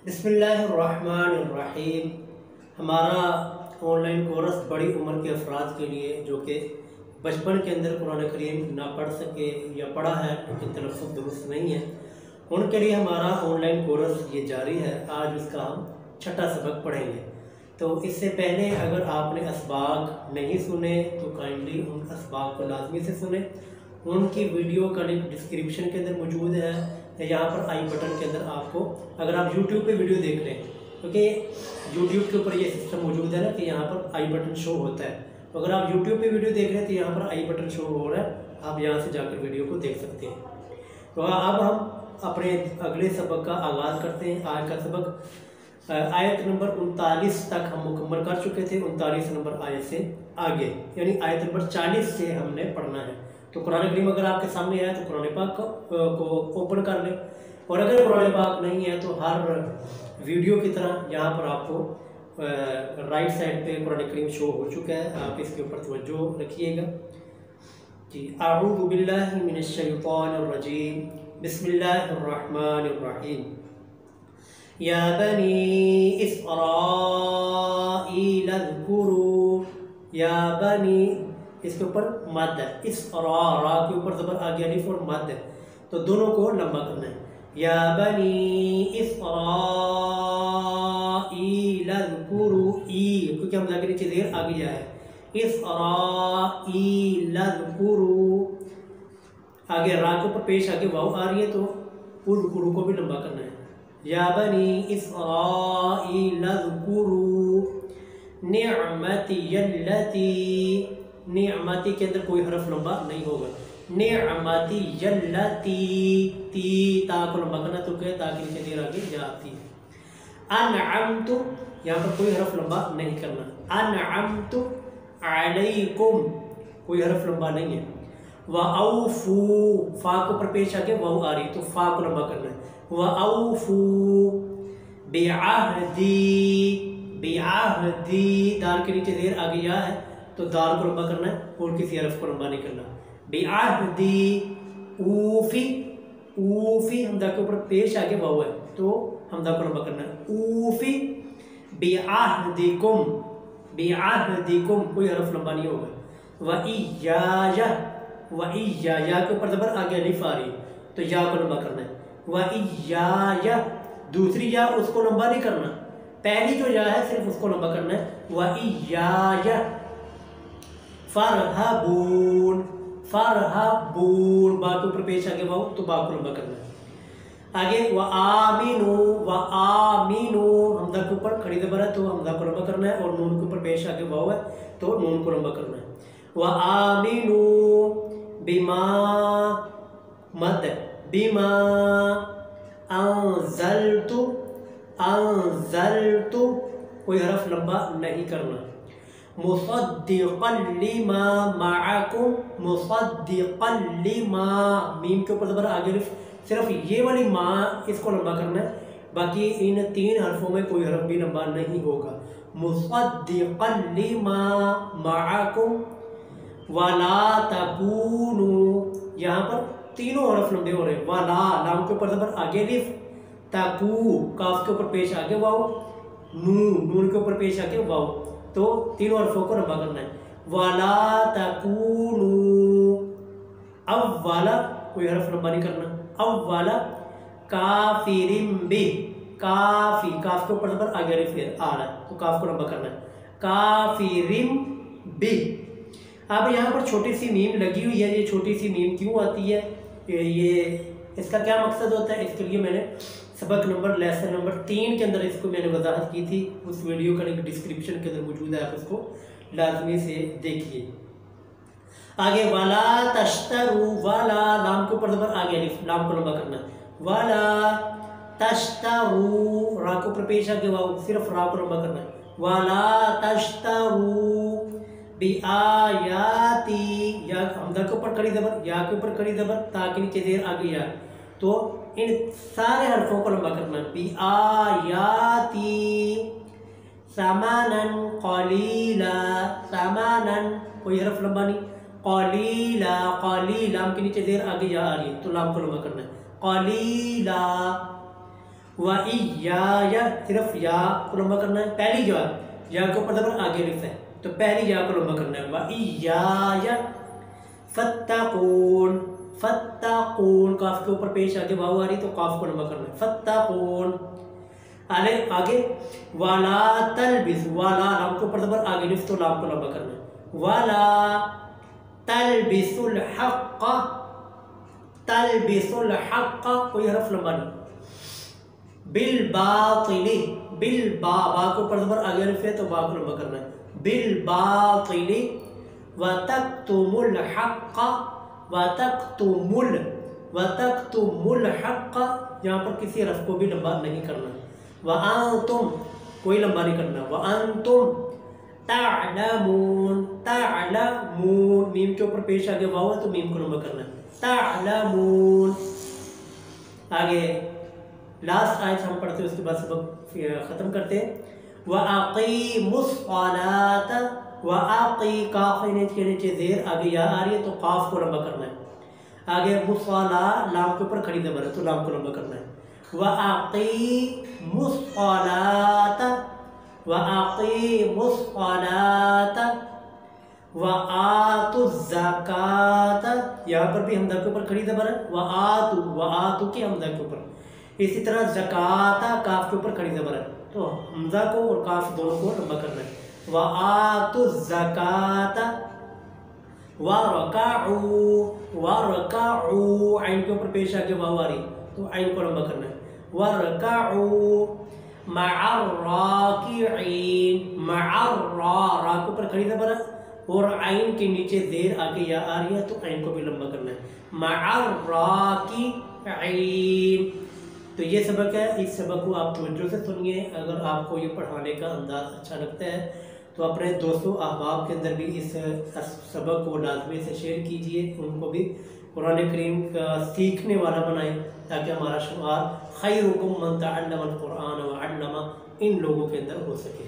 बिस्मिल्लाहिर्रहमानिर्रहीम। हमारा online course बड़ी उम्र के अफराद के लिए जो कि बचपन के अंदर कुरान करीम ना पढ़ सके या पढ़ा है लेकिन तलफ़्फ़ुज़ दुरुस्त नहीं है, उनके लिए हमारा ऑनलाइन कोर्स ये जारी है। आज उसका हम छठा सबक पढ़ेंगे। तो इससे पहले अगर आपने असबाक नहीं सुने तो काइंडली उन असबाक को लाजमी से सुने। उनकी वीडियो का लिंक डिस्क्रिप्शन के अंदर मौजूद है, यहाँ पर आई बटन के अंदर आपको, अगर आप YouTube पे वीडियो देख रहे हैं क्योंकि YouTube के ऊपर ये सिस्टम मौजूद है ना कि यहाँ पर आई बटन शो होता है, तो अगर आप YouTube पे वीडियो देख रहे हैं तो यहाँ पर आई बटन शो हो रहा है, आप यहाँ से जाकर वीडियो को देख सकते हैं। तो अब हम अपने अगले सबक का आगाज़ करते हैं। आज का सबक आयत नंबर 39 तक हम मुकम्मल कर चुके थे। 39 नंबर आयत से आगे यानी आयत नंबर 40 से हमने पढ़ना है। तो कुरान करीम अगर आपके सामने आया तो कुरान पाक को ओपन कर लें, और अगर कुरान पाक नहीं है तो हर वीडियो की तरह यहाँ पर आपको राइट साइड पे कुरान करीम शो हो चुका है, आप इसके ऊपर तवज्जो रखिएगा जी। अऊज़ु बिल्लाहि मिनश शैतानिर रजीम, बिस्मिल्लाहिर्रहमानिर्रहीम। या बनी इस्राईल ज़कुरू, या बनी, इसके ऊपर मद है, इस रा के ऊपर ज़बर आ गया, अलिफ और मद है, तो दोनों को लंबा करना है। या बनी इस्राईल ज़कुरू, ई क्योंकि हम जाके नीचे ज़ेर आ गया है, इस्राईल ज़कुरू, आगे रा के ऊपर पेश आगे वाव आ रही है तो उज़कुरू को भी लंबा करना है। या बनी इस्राईल ज़कुरू निअमती यल्लती, निअमती के अंदर कोई हरफ लंबा नहीं होगा। निअमती यल्लती, ती ता को लंबा करना तो क्या, ताकि नीचे देर आगे जाती। अनअमतु, यहाँ पर कोई हरफ लंबा नहीं करना। अनअमतु अलैकुम, कोई हरफ लंबा नहीं है। वअऊफू, फा को ऊपर पेश आके वाव आ रही तो फा को लंबा करना है। वअऊफू बिअहदी, बिअहदी, दाल के नीचे देर आ गया है तो दाल को लंबा करना है और किसी हरफ को लंबा नहीं करना। बिअहदी ऊफी, ऊफी हमदा के ऊपर पेश आगे वाव है तो हमदा को लंबा करना है। ऊफी बिअहदिकुम, बिअहदिकुम, कोई हरफ लंबा नहीं होगा। वइय्याया, वइय्याया के ऊपर ज़बर आगे अलिफ आ रही तो या को लंबा करना है। वइय्याया, दूसरी या उसको लंबा नहीं करना, पहली जो या है सिर्फ उसको लंबा करना है। वइय्याया फरहबून, फरहबून, बा के ऊपर पेश आगे वाव तो बा को लंबा करना है। आगे व आमीनू, व आमीनू, हमदा के ऊपर खड़ी ज़बर है तो हमदा को लंबा करना है, और नून के ऊपर पेश आगे वाव है तो नून को लंबा करना है। व आमीनू बिमा, मद बिमा अंज़लतु, अंज़लतु, कोई हरफ लंबा नहीं करना। मुसद्दिक़न लिमा मअकुम, मुसद्दिक़न लिमा, मीम के ऊपर ज़बर आगे सिर्फ ये वाली माँ इसको लंबा करना है, बाकी इन तीन हरफों में कोई हरफ भी लंबा नहीं होगा। मुसद्दिक़न लिमा मअकुम वला तकूनू, यहाँ पर तीनों हरफ लंबे हो रहे हैं। वला, लाम के ऊपर ज़बर आगे लिफ, ताकू, काफ के ऊपर पेश आगे वाव, नून के ऊपर पेश आगे वाव, तो तीनों हरफों को लंबा करना है। वला तकूनू अव्वला, कोई हरफ लंबा नहीं करना। अव्वला काफिरिम बि, काफी, काफ के ऊपर ज़बर आगे लिफ आ रहा है तो काफ को लंबा करना है। काफिरिम बि। अब यहाँ पर छोटी सी मीम लगी हुई है, ये छोटी सी मीम क्यों आती है, ये इसका क्या मकसद होता है, इसके लिए मैंने सबक नंबर लेसन नंबर 3 के अंदर इसको मैंने वजाहत की थी, उस वीडियो का लिंक डिस्क्रिप्शन के अंदर मौजूद है, आप उसको लाजमी से देखिए। आगे वाला तश्तरू, वाला, लाम के ऊपर ज़बर आगे अलिफ, लाम को लंबा करना। वाला तश्तरू, रा के ऊपर पेश आगे वाव, सिर्फ रा को लंबा करना है। वाला तश्तरू बिआयाती, या हमदा के ऊपर कड़ी ज़बर, या के ऊपर कड़ी ज़बर, ता के नीचे देर आ गई, तो इन सारे हरफों को लंबा करना। बिआयाती समानन कलीला, समानन, कोई हरफ लंबा नहीं। कलीला, कलीला, लाम के नीचे देर आगे या आ रही है तो लाम को लंबा करना है। कलीला व या सिर्फ या को लंबा करना है। पहली जो या के ऊपर जबर आगे लिखा है तो पहली या को लंबा करना है। व या फत्तकून, फत्तकून काफ के ऊपर पेश आगे वाव आ रही तो काफ को लंबा करना है। फत्तकून आगे वाला तलबिस, वाला लाम के ऊपर जबर आगे लिख तो लाम को लंबा करना है। वाला तलबिसुल हक़, तलबिसुल हक़ कोई हरफ लंबा नहीं। बिल बातिली, बिल बा के ऊपर जबर आगे लिख है तो बा को लंबा करना है। बिल बातिली व तक्तुमुल हक़, व तक्तुमुल हक़, यहाँ पर किसी हरफ को भी लंबा नहीं करना। व अंतुम कोई लंबा नहीं करना। व अंतुम ता'लमून, ता'लमून मीम के ऊपर पेश आगे वाव है तो मीम को लंबा करना है। ता'लमून आगे लास्ट आयत हम पढ़ते हैं उसके बाद सबक खत्म करते हैं। व अक़ीमुस्सलात, व अक़ी काफ के नीचे ज़ेर आगे या आ रही है तो काफ को लंबा करना है। आगे मुस्सला लाम के ऊपर खड़ी ज़बर है तो लाम को लंबा करना है। व अक़ीमुस्सलात, व अक़ीमुस्सलात व आतुज़्ज़कात, यहाँ पर भी हमज़ा के ऊपर खड़ी ज़बर है। व आतु के हमज़ा के ऊपर। इसी तरह ज़काता काफ के ऊपर खड़ी ज़बर है तो हमज़ा को और काफ दोनों को लंबा करना है। व आतुज़्ज़कात व रकाऊ आइन के ऊपर पेश आके वाव आ रही तो आइन को लंबा करना है। व रकाऊ मअर्राकिईन, रा के ऊपर खड़ी ज़बर है और आइन के नीचे ज़ेर आके या आ रही है तो आइन को भी लंबा करना है। मअर्राकिईन। तो ये सबक है, इस सबक को आप तवज्जो से सुनिए। अगर आपको ये पढ़ाने का अंदाज अच्छा लगता है तो अपने दोस्तों अहबाब के अंदर भी इस सबक को लाजमी से शेयर कीजिए, उनको भी कुरान करीम का सीखने वाला बनाएं ताकि हमारा शुमार खैरुकुम मन तअल्लमल कुरान व अल्लमा इन लोगों के अंदर हो सके।